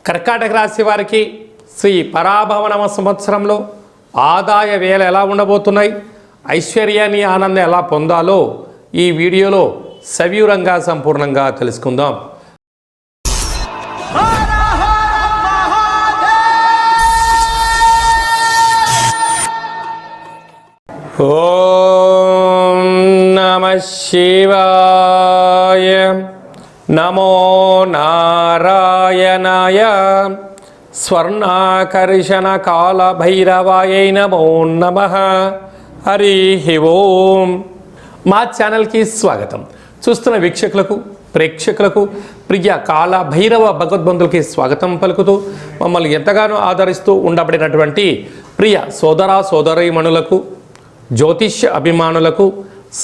కర్కాటక రాశి వారికి శ్రీ పరాభవనామ సంవత్సరంలో ఆదాయ వ్యయాలు ఎలా ఉండబోతున్నాయి, ఐశ్వర్యాన్ని ఆనందం ఎలా పొందాలో ఈ వీడియోలో సవివరంగా సంపూర్ణంగా తెలుసుకుందాం. ఓం నమః శివాయ. నమో నారాయణాయ. స్వర్ణాకర్షణ కాల భైరవాయ నమో నమః. హరి ఓం. మా ఛానల్కి స్వాగతం. చూస్తున్న వీక్షకులకు ప్రేక్షకులకు ప్రియ కాల భైరవ భగవద్బంధులకి స్వాగతం పలుకుతూ మమ్మల్ని ఎంతగానో ఆదరిస్తూ ఉండబడినటువంటి ప్రియ సోదర సోదరీమణులకు, జ్యోతిష్య అభిమానులకు,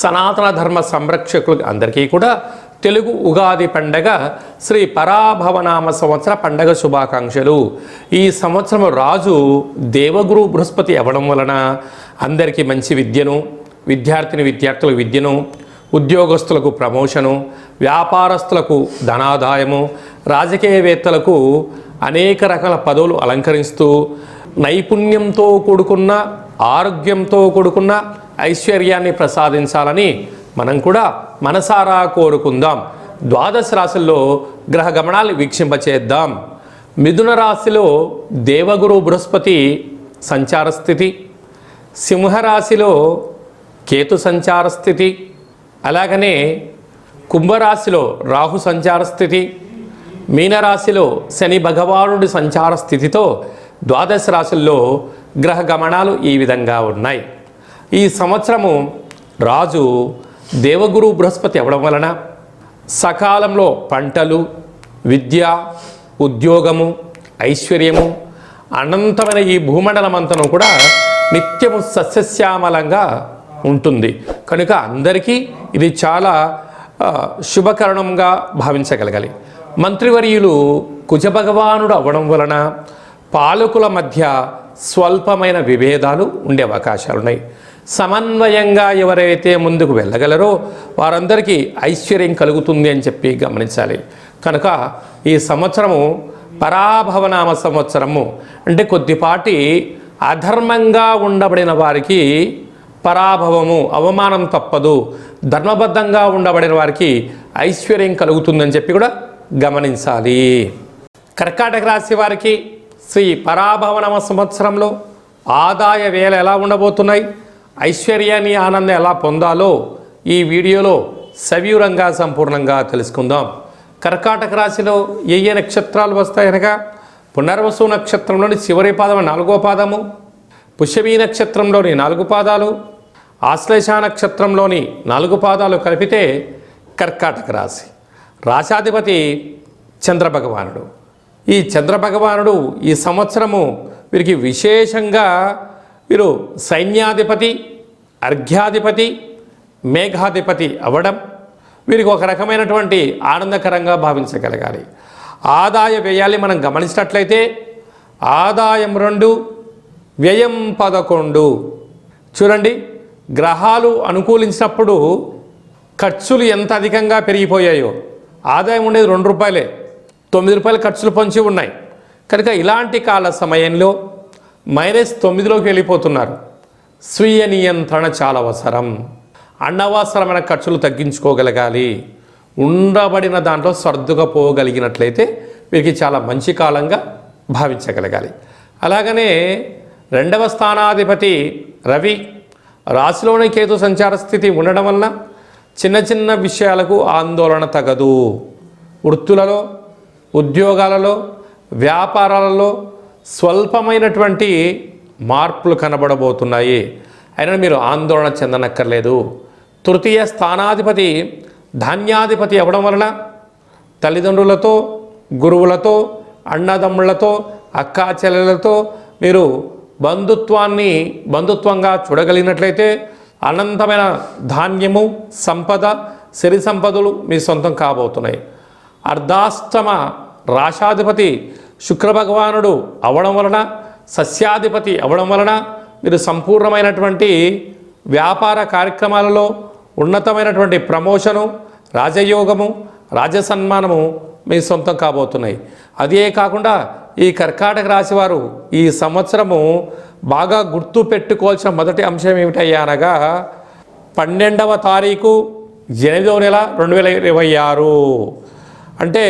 సనాతన ధర్మ సంరక్షకులకు అందరికీ కూడా తెలుగు ఉగాది పండగ శ్రీ పరాభవనామ సంవత్సర పండగ శుభాకాంక్షలు. ఈ సంవత్సరం రాజు దేవగురు బృహస్పతి అవ్వడం వలన అందరికీ మంచి విద్యను, విద్యార్థులకు విద్యను, ఉద్యోగస్తులకు ప్రమోషను, వ్యాపారస్తులకు ధనాదాయము, రాజకీయవేత్తలకు అనేక రకాల పదవులు అలంకరిస్తూ నైపుణ్యంతో కూడుకున్న, ఆరోగ్యంతో కూడుకున్న ఐశ్వర్యాన్ని ప్రసాదించాలని మనం కూడా మనసారా కోరుకుందాం. ద్వాదశ రాశుల్లో గ్రహ గమనాలు వీక్షింపచేద్దాం. మిథున రాశిలో దేవగురు బృహస్పతి సంచార స్థితి, సింహరాశిలో కేతు సంచార స్థితి, అలాగనే కుంభరాశిలో రాహు సంచార స్థితి, మీనరాశిలో శని భగవానుడి సంచార స్థితితో ద్వాదశ రాశుల్లో గ్రహ గమనాలు ఈ విధంగా ఉన్నాయి. ఈ సంవత్సరము రాజు దేవగురు బృహస్పతి అవ్వడం వలన సకాలంలో పంటలు, విద్య, ఉద్యోగము, ఐశ్వర్యము, అనంతమైన ఈ భూమండలమంతను కూడా నిత్యము సస్యశ్యామలంగా ఉంటుంది. కనుక అందరికీ ఇది చాలా శుభకరణంగా భావించగలగాలి. మంత్రివర్యులు కుజభగవానుడు అవ్వడం వలన పాలకుల మధ్య స్వల్పమైన విభేదాలు ఉండే అవకాశాలు ఉన్నాయి. సమన్వయంగా ఎవరైతే ముందుకు వెళ్ళగలరో వారందరికీ ఐశ్వర్యం కలుగుతుంది అని చెప్పి గమనించాలి. కనుక ఈ సంవత్సరము పరాభవనామ సంవత్సరము అంటే కొద్దిపాటి అధర్మంగా ఉండబడిన వారికి పరాభవము, అవమానం తప్పదు, ధర్మబద్ధంగా ఉండబడిన వారికి ఐశ్వర్యం కలుగుతుందని చెప్పి కూడా గమనించాలి. కర్కాటక రాశి వారికి శ్రీ పరాభవనామ సంవత్సరంలో ఆదాయ వ్యయాలు ఎలా ఉండబోతున్నాయి, ఐశ్వర్యాన్ని ఆనందం ఎలా పొందాలో ఈ వీడియోలో సవివరంగా సంపూర్ణంగా తెలుసుకుందాం. కర్కాటక రాశిలో ఏ నక్షత్రాలు వస్తాయనగా పునర్వసు నక్షత్రంలోని చివరి పాదము 4వ పాదము, పుష్యమీ నక్షత్రంలోని 4 పాదాలు, ఆశ్లేష నక్షత్రంలోని 4 పాదాలు కలిపితే కర్కాటక రాశి. రాశాధిపతి చంద్రభగవానుడు. ఈ చంద్రభగవానుడు ఈ సంవత్సరము వీరికి విశేషంగా వీరు సైన్యాధిపతి, అర్ఘ్యాధిపతి, మేఘాధిపతి అవ్వడం వీరికి ఒక రకమైనటువంటి ఆనందకరంగా భావించగలగాలి. ఆదాయ వ్యయాన్ని మనం గమనించినట్లయితే ఆదాయం 2, వ్యయం 11. చూడండి, గ్రహాలు అనుకూలించినప్పుడు ఖర్చులు ఎంత అధికంగా పెరిగిపోయాయో. ఆదాయం ఉండేది 2 రూపాయలే, 9 రూపాయలు ఖర్చులు పొంచి ఉన్నాయి. కనుక ఇలాంటి కాల సమయంలో -9లోకి వెళ్ళిపోతున్నారు. స్వీయ నియంత్రణ చాలా అవసరం. అనవసరమైన ఖర్చులు తగ్గించుకోగలగాలి. ఉండబడిన దాంట్లో సర్దుకపోగలిగినట్లయితే వీరికి చాలా మంచి కాలంగా భావించగలగాలి. అలాగనే 2వ స్థానాధిపతి రవి రాశిలోని కేతు సంచార స్థితి ఉండడం వలన చిన్న చిన్న విషయాలకు ఆందోళన తగదు. వృత్తులలో, ఉద్యోగాలలో, వ్యాపారాలలో స్వల్పమైనటువంటి మార్పులు కనబడబోతున్నాయి. అయినా మీరు ఆందోళన చెందనక్కర్లేదు. తృతీయ స్థానాధిపతి ధాన్యాధిపతి అవ్వడం వలన తల్లిదండ్రులతో, గురువులతో, అన్నదమ్ముళ్లతో, అక్కా చెల్లెలతో మీరు బంధుత్వంగా చూడగలిగినట్లయితే అనంతమైన ధాన్యము, సంపద, సిరి సంపదలు మీ సొంతం కాబోతున్నాయి. అర్ధాష్టమ రాశాధిపతి శుక్రభగవానుడు అవ్వడం వలన, సస్యాధిపతి అవ్వడం వలన మీరు సంపూర్ణమైనటువంటి వ్యాపార కార్యక్రమాలలో ఉన్నతమైనటువంటి ప్రమోషను, రాజయోగము, రాజసన్మానము మీ సొంతం కాబోతున్నాయి. అదే కాకుండా ఈ కర్కాటక రాశి వారు ఈ సంవత్సరము బాగా గుర్తు పెట్టుకోవాల్సిన మొదటి అంశం ఏమిటయ్యా అనగా 12వ తారీఖు 8వ నెల 2026 అంటే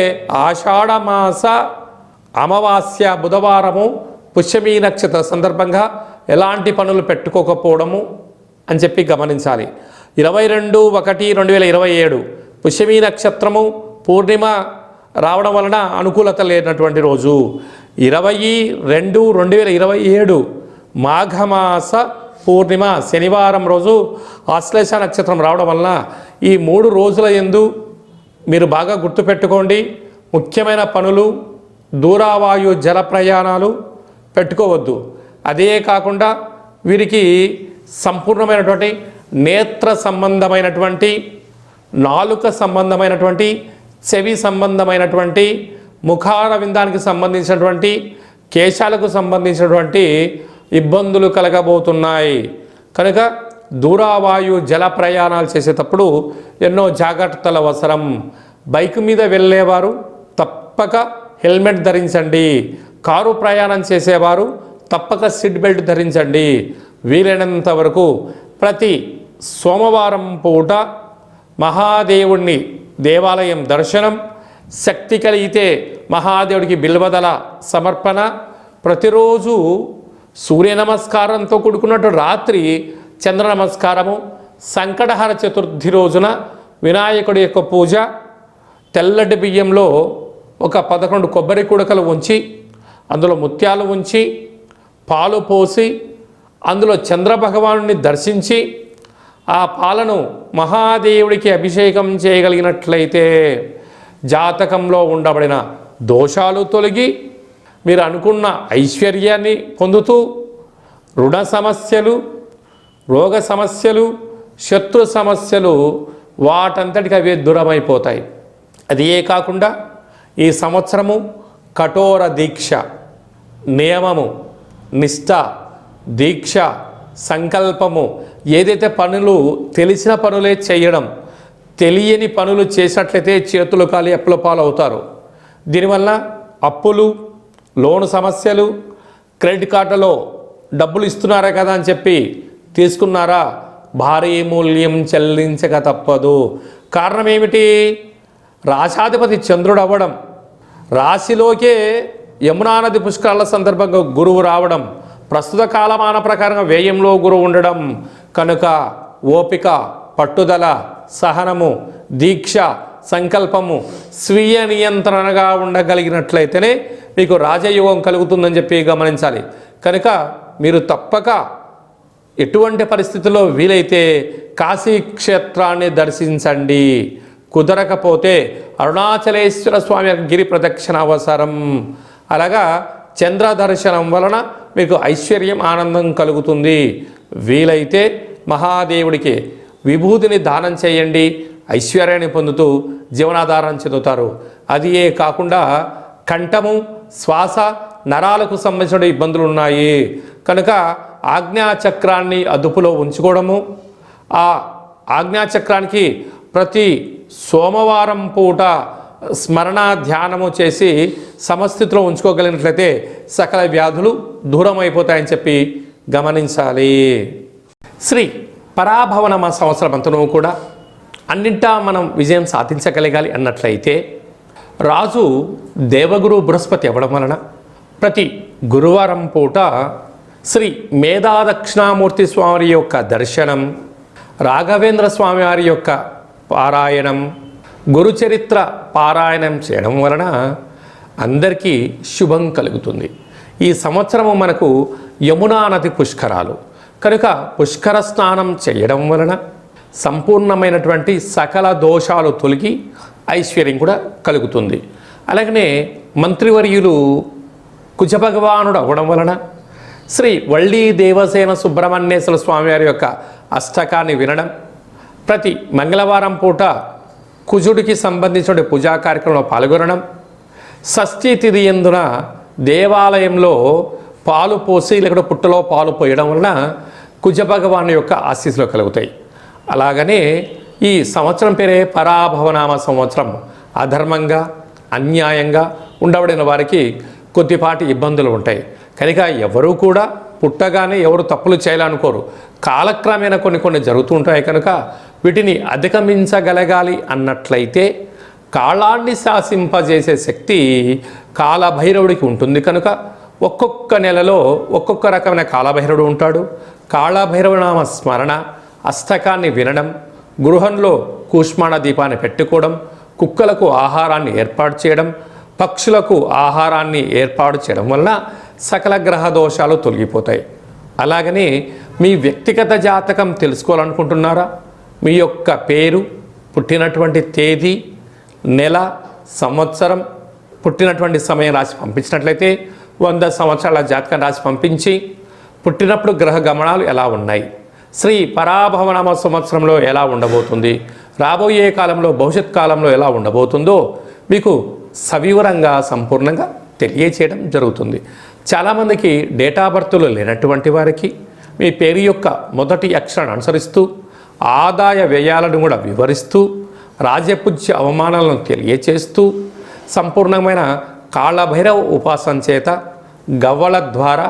ఆషాఢమాస అమావాస్య బుధవారము పుష్యమీ నక్షత్ర సందర్భంగా ఎలాంటి పనులు పెట్టుకోకపోవడము అని చెప్పి గమనించాలి. 22/1/2027 పుష్యమీ నక్షత్రము పూర్ణిమ రావడం వలన అనుకూలత లేనటువంటి రోజు. 20/2/2027 మాఘమాస పూర్ణిమ శనివారం రోజు ఆశ్లేష నక్షత్రం రావడం వలన ఈ 3 రోజుల యందు మీరు బాగా గుర్తుపెట్టుకోండి, ముఖ్యమైన పనులు దూరావాయు జల ప్రయాణాలు పెట్టుకోవద్దు. అదే కాకుండా వీరికి సంపూర్ణమైనటువంటి నేత్ర సంబంధమైనటువంటి, నాలుక సంబంధమైనటువంటి, చెవి సంబంధమైనటువంటి, ముఖార విందానికి సంబంధించినటువంటి, కేశాలకు సంబంధించినటువంటి ఇబ్బందులు కలగబోతున్నాయి. కనుక దూరావాయు జల ప్రయాణాలు చేసేటప్పుడు ఎన్నో జాగ్రత్తలు అవసరం. బైక్ మీద వెళ్ళేవారు తప్పక హెల్మెట్ ధరించండి. కారు ప్రయాణం చేసేవారు తప్పక సీట్ బెల్ట్ ధరించండి. వీలైనంత వరకు ప్రతి సోమవారం పూట మహాదేవుణ్ణి దేవాలయం దర్శనం, శక్తి కలిగితే మహాదేవుడికి బిల్వదల సమర్పణ, ప్రతిరోజు సూర్య నమస్కారంతో కూడుకున్నట్టు రాత్రి చంద్ర నమస్కారము, సంకటహర చతుర్థి రోజున వినాయకుడి యొక్క పూజ, తెల్లటి బియ్యంలో ఒక 11 కొబ్బరి కుడకలు ఉంచి అందులో ముత్యాలు ఉంచి పాలు పోసి అందులో చంద్రభగవానుని దర్శించి ఆ పాలను మహాదేవుడికి అభిషేకం చేయగలిగినట్లయితే జాతకంలో ఉండబడిన దోషాలు తొలగి మీరు అనుకున్న ఐశ్వర్యాన్ని పొందుతూ రుణ సమస్యలు, రోగ సమస్యలు, శత్రు సమస్యలు వాటంతటికి అవే దూరమైపోతాయి. అదే కాకుండా ఈ సంవత్సరము కఠోర దీక్ష, నియమము, నిష్ఠ, దీక్ష, సంకల్పము, ఏదైతే పనులు తెలిసిన పనులే చేయడం, తెలియని పనులు చేసినట్లయితే చేతులు కాలి అప్పుల పాలు అవుతారు. దీనివల్ల అప్పులు, లోను సమస్యలు, క్రెడిట్ కార్డులో డబ్బులు ఇస్తున్నారా కదా అని చెప్పి తీసుకున్నారా, భారీ మూల్యం చెల్లించక తప్పదు. కారణం ఏమిటి? రాశాధిపతి చంద్రుడు అవ్వడం, రాశిలోకే యమునా నది పుష్కరాల సందర్భంగా గురువు రావడం, ప్రస్తుత కాలమాన ప్రకారంగా వ్యయంలో గురువు ఉండడం. కనుక ఓపిక, పట్టుదల, సహనము, దీక్ష, సంకల్పము, స్వీయ నియంత్రణగా ఉండగలిగినట్లయితేనే మీకు రాజయోగం కలుగుతుందని చెప్పి గమనించాలి. కనుక మీరు తప్పక ఎటువంటి పరిస్థితుల్లో వీలైతే కాశీ క్షేత్రాన్ని దర్శించండి. కుదరకపోతే అరుణాచలేశ్వర స్వామి గిరి ప్రదక్షిణ అవసరం. అలాగా చంద్ర దర్శనం వలన మీకు ఐశ్వర్యం, ఆనందం కలుగుతుంది. వీలైతే మహాదేవుడికి విభూతిని దానం చేయండి, ఐశ్వర్యాన్ని పొందుతూ జీవనాధారం చెందుతారు. అదియే కాకుండా కంఠము, శ్వాస, నరాలకు సంబంధించిన ఇబ్బందులు ఉన్నాయి. కనుక ఆజ్ఞాచక్రాన్ని అదుపులో ఉంచుకోవడము, ఆ ఆజ్ఞాచక్రానికి ప్రతి సోమవారం పూట స్మరణ ధ్యానము చేసి సమస్థితిలో ఉంచుకోగలిగినట్లయితే సకల వ్యాధులు దూరం అయిపోతాయని చెప్పి గమనించాలి. శ్రీ పరాభవనమ సంవత్సరం అంతనూ కూడా అన్నింటా మనం విజయం సాధించగలగాలి అన్నట్లయితే రాజు దేవగురు బృహస్పతి అవ్వడం వలన ప్రతి గురువారం పూట శ్రీ మేధాదక్షిణామూర్తి స్వామి యొక్క దర్శనం, రాఘవేంద్ర స్వామి వారి యొక్క పారాయణం, గురుచరిత్ర పారాయణం చేయడం వలన అందరికీ శుభం కలుగుతుంది. ఈ సంవత్సరము మనకు యమునా నది పుష్కరాలు కనుక పుష్కర స్నానం చేయడం వలన సంపూర్ణమైనటువంటి సకల దోషాలు తొలగి ఐశ్వర్యం కూడా కలుగుతుంది. అలాగనే మంత్రివర్యులు కుజభగవానుడు అవ్వడం వలన శ్రీ వళ్ళీ దేవసేన సుబ్రహ్మణ్యేశ్వర స్వామివారి యొక్క అష్టకాన్ని వినడం, ప్రతి మంగళవారం పూట కుజుడికి సంబంధించిన పూజా కార్యక్రమంలో పాల్గొనడం, షష్ఠీ తిథి యందున దేవాలయంలో పాలు పోసి లేకపోతే పుట్టలో పాలు పోయడం వలన కుజభగవాను యొక్క ఆశీస్సులు కలుగుతాయి. అలాగనే ఈ సంవత్సరం పేరే పరాభవనామ సంవత్సరం. అధర్మంగా, అన్యాయంగా ఉండబడిన వారికి కొద్దిపాటి ఇబ్బందులు ఉంటాయి. కనుక ఎవరు కూడా పుట్టగానే ఎవరు తప్పులు చేయాలనుకోరు. కాలక్రమేణా కొన్ని జరుగుతూ ఉంటాయి. కనుక వీటిని అధిగమించగలగాలి అన్నట్లయితే కాలాన్ని శాసింపజేసే శక్తి కాలభైరవుడికి ఉంటుంది. కనుక ఒక్కొక్క నెలలో ఒక్కొక్క రకమైన కాలభైరవుడు ఉంటాడు. కాళభైరవనామ స్మరణ, అష్టకాన్ని వినడం, గృహంలో కూష్మాణ దీపాన్ని పెట్టుకోవడం, కుక్కలకు ఆహారాన్ని ఏర్పాటు చేయడం, పక్షులకు ఆహారాన్ని ఏర్పాటు చేయడం వలన సకల గ్రహ దోషాలు తొలగిపోతాయి. అలాగని మీ వ్యక్తిగత జాతకం తెలుసుకోవాలనుకుంటున్నారా? మీ యొక్క పేరు, పుట్టినటువంటి తేదీ, నెల, సంవత్సరం, పుట్టినటువంటి సమయం రాసి పంపించినట్లయితే 100 సంవత్సరాల జాతకం రాసి పంపించి పుట్టినప్పుడు గ్రహ గమనాలు ఎలా ఉన్నాయి, శ్రీ పరాభవనామ సంవత్సరంలో ఎలా ఉండబోతుంది, రాబోయే కాలంలో భవిష్యత్ కాలంలో ఎలా ఉండబోతుందో మీకు సవివరంగా సంపూర్ణంగా తెలియచేయడం జరుగుతుంది. చాలామందికి డేట్ ఆఫ్ బర్త్లు లేనటువంటి వారికి మీ పేరు యొక్క మొదటి అక్షరాన్ని అనుసరిస్తూ ఆదాయ వ్యయాలను కూడా వివరిస్తూ రాజపూజ్య అవమానాలను తెలియచేస్తూ సంపూర్ణమైన కాళభైరవ ఉపాసన చేత గవ్వల ద్వారా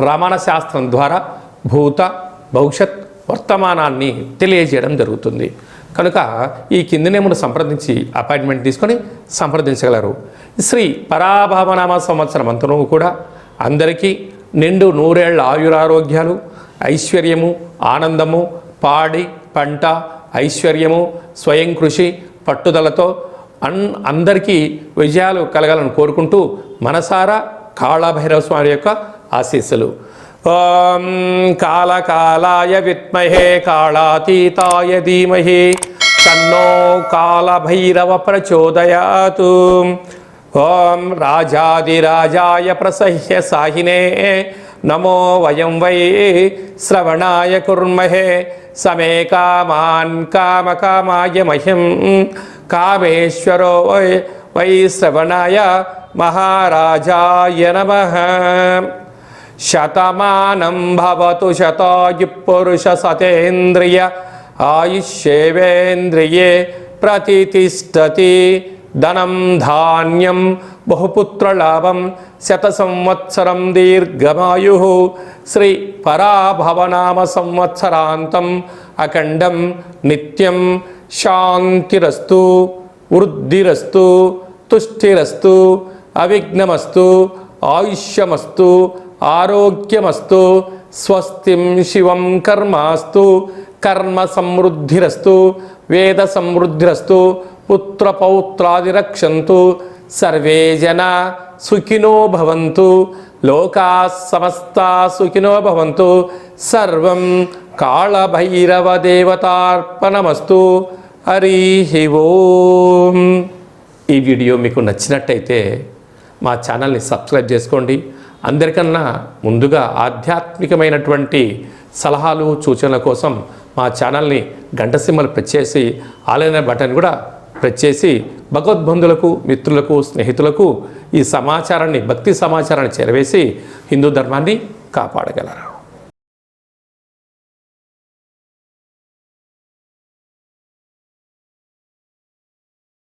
రమణ శాస్త్రం ద్వారా భూత భవిష్యత్ వర్తమానాన్ని తెలియజేయడం జరుగుతుంది. కనుక ఈ కింది నేమును సంప్రదించి అపాయింట్మెంట్ తీసుకొని సంప్రదించగలరు. శ్రీ పరాభవనామ సంవత్సరం అంతను కూడా అందరికీ నిండు నూరేళ్ల ఆయురారోగ్యాలు, ఐశ్వర్యము, ఆనందము, పాడి పంట, ఐశ్వర్యము, స్వయం కృషి, పట్టుదలతో అందరికీ విజయాలు కలగాలని కోరుకుంటూ మనసారా కాళభైరవ స్వామి యొక్క ఆశీస్సులు. ఓం కాళకాలాయ విద్మహే కాళాతీతాయ ధీమహి తన్నో కాళభైరవ ప్రచోదయాతు. ఓం రాజాదిరాజాయ ప్రసహ్య సాహినే నమో వయం వై శ్రవణాయ కుర్మహే సమే కామాన్ కామకామాయ మహ్యం కామేశ్వరో వై శ్రవణాయ మహారాజాయ నమః. శతమానం భవతు శతాయు పురుష సతేంద్రియ ఆయుష్యేవేంద్రియే ప్రతితిష్టతి. ధనం ధాన్యం బహుపుత్రలాభం శత సంవత్సరం దీర్ఘమాయు. శ్రీ పరాభవనామ సంవత్సరాంతం అఖండం నిత్యం శాంతిరస్తు, వృద్ధిరస్తు, తుష్టిరస్తు, అవిఘ్నమస్తు, ఆయుష్యమస్తు, ఆరోగ్యమస్తు, స్వస్తిం శివం కర్మాస్తు, కర్మ సమృద్ధిరస్తు, వేద సమృద్ధిరస్తు, పుత్రపౌత్రాది రక్షంతు, సర్వే జనా సుఖినో భవంతు, లోకా సమస్తా సుఖినో భవంతు. సర్వం కాళభైరవ దేవతార్పణమస్తు. హరి ఓం. ఈ వీడియో మీకు నచ్చినట్టయితే మా ఛానల్ని సబ్స్క్రైబ్ చేసుకోండి. అందరికన్నా ముందుగా ఆధ్యాత్మికమైనటువంటి సలహాలు సూచనల కోసం మా ఛానల్ని గంట సింబల్ ప్రెస్ చేసి ఆలైన బటన్ కూడా ప్రెస్ చేసి భగవద్బంధులకు, మిత్రులకు, స్నేహితులకు ఈ సమాచారాన్ని, భక్తి సమాచారాన్ని చేరవేసి హిందూ ధర్మాన్ని కాపాడగలరు.